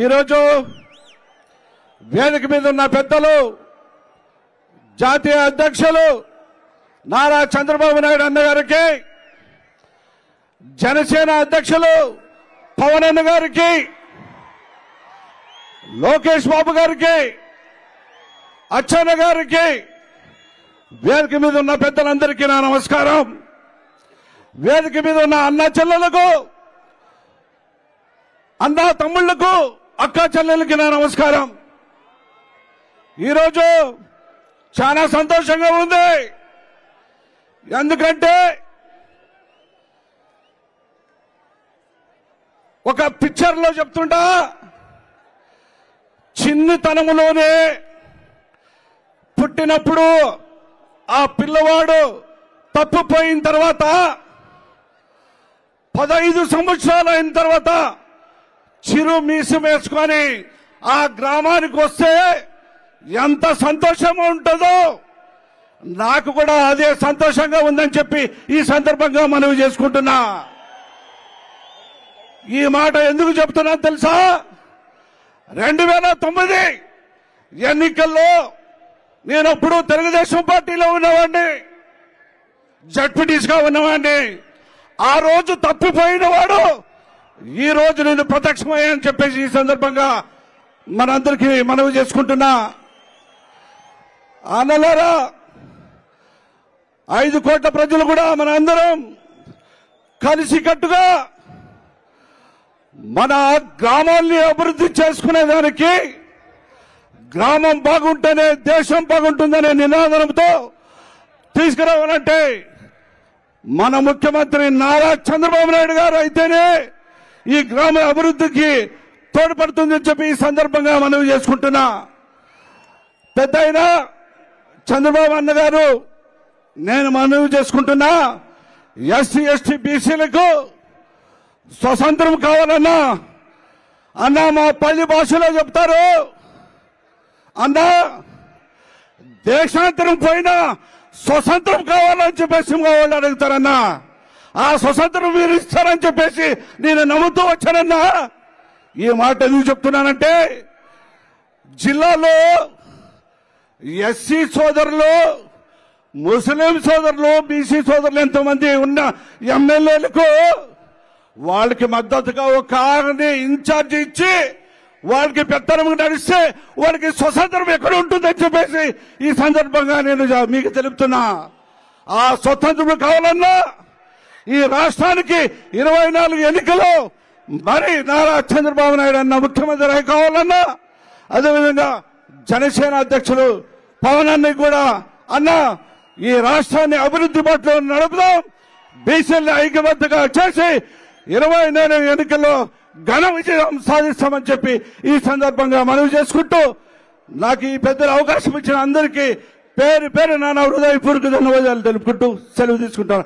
ఈరోజు వేదిక మీద ఉన్న పెద్దలు జాతీయ అధ్యక్షులు నారా చంద్రబాబు నాయుడు అన్న గారికి, జనసేన అధ్యక్షులు పవన్ అన్న గారికి, లోకేష్ బాబు గారికి, అచ్చెన్న గారికి, వేదిక మీద ఉన్న పెద్దలందరికీ నా నమస్కారం. వేదిక మీద ఉన్న అన్న చెల్లెలకు, అన్న తమ్ముళ్లకు, అక్క చెల్లెలకి నా నమస్కారం. ఈరోజు చాలా సంతోషంగా ఉంది. ఎందుకంటే ఒక పిక్చర్లో చెప్తుంటా, చిన్నతనములోనే పుట్టినప్పుడు ఆ పిల్లవాడు తప్పిపోయిన తర్వాత 15 సంవత్సరాలు అయిన తర్వాత చిరు మీసం వేసుకొని ఆ గ్రామానికి వస్తే ఎంత సంతోషంగా ఉంటుందో, నాకు కూడా అదే సంతోషంగా ఉందని చెప్పి ఈ సందర్భంగా మనవి చేసుకుంటున్నా. ఈ మాట ఎందుకు చెప్తున్నా తెలుసా? 2009 ఎన్నికల్లో నేనప్పుడు తెలుగుదేశం పార్టీలో ఉన్నవాడిని, జడ్పీటీసీగా ఉన్నవాడిని. ఆ రోజు తప్పిపోయిన వాడు ఈ రోజు నేను ప్రత్యక్షమయ్యాని చెప్పేసి ఈ సందర్భంగా మనందరికీ మనవి చేసుకుంటున్నా. అన్నలారా, 5 కోట్ల ప్రజలు కూడా మనందరం కలిసికట్టుగా మన గ్రామాల్ని అభివృద్ధి చేసుకునేదానికి, గ్రామం బాగుంటేనే దేశం బాగుంటుందనే నినాదంతో తీసుకురావాలంటే మన ముఖ్యమంత్రి నారా చంద్రబాబు నాయుడు గారు అయితేనే ఈ గ్రామ అభివృద్ధికి తోడ్పడుతుందని చెప్పి ఈ సందర్భంగా మనవి చేసుకుంటున్నా. పెద్ద అయినా చంద్రబాబు అన్న గారు, నేను మనవి చేసుకుంటున్నా, ఎస్సీ ఎస్టీ బీసీలకు స్వతంత్రం కావాలన్నా, అన్న మా పల్లి భాషలో చెప్తారు, అన్న దేశాంతరం పోయినా స్వతంత్రం కావాలని చెప్పేసి మా వాళ్ళు అడుగుతారన్నా. ఆ స్వతంత్రం మీరు ఇస్తారని చెప్పేసి నేను నమ్ముతూ వచ్చానన్నా. ఈ మాట ఎందుకు చెప్తున్నానంటే, జిల్లాలో ఎస్సీ సోదరులు, ముస్లిం సోదరులు, బీసీ సోదరులు ఎంతోమంది ఉన్న ఎమ్మెల్యేలకు వాళ్ళకి మద్దతుగా ఒక ఆర్ని ఇన్ఛార్జి ఇచ్చి వాళ్ళకి పెత్తనం నడిస్తే వాళ్ళకి స్వతంత్రం ఎక్కడ ఉంటుందని చెప్పేసి ఈ సందర్భంగా నేను మీకు తెలుపుతున్నా. ఆ స్వతంత్రం కావాలన్నా ఈ రాష్ట్రానికి 24 ఎన్నికలు మరి నారా చంద్రబాబు నాయుడు అన్న ముఖ్యమంత్రి కావాలన్నా, అదేవిధంగా జనసేన అధ్యక్షులు పవన్ అన్నకి కూడా, అన్న ఈ రాష్ట్రాన్ని అభివృద్ధి బాటలో నడుపుదాం, బీసీల్ని ఐక్యబద్ధంగా చేసి 24 ఎన్నికల్లో ఘన విజయం సాధిస్తామని చెప్పి ఈ సందర్భంగా మనవి చేసుకుంటూ, నాకు ఈ పెద్దల అవకాశం ఇచ్చిన అందరికీ పేరు పేరు నా హృదయపూర్వక ధన్యవాదాలు తెలుపుకుంటూ సెలవు తీసుకుంటాను.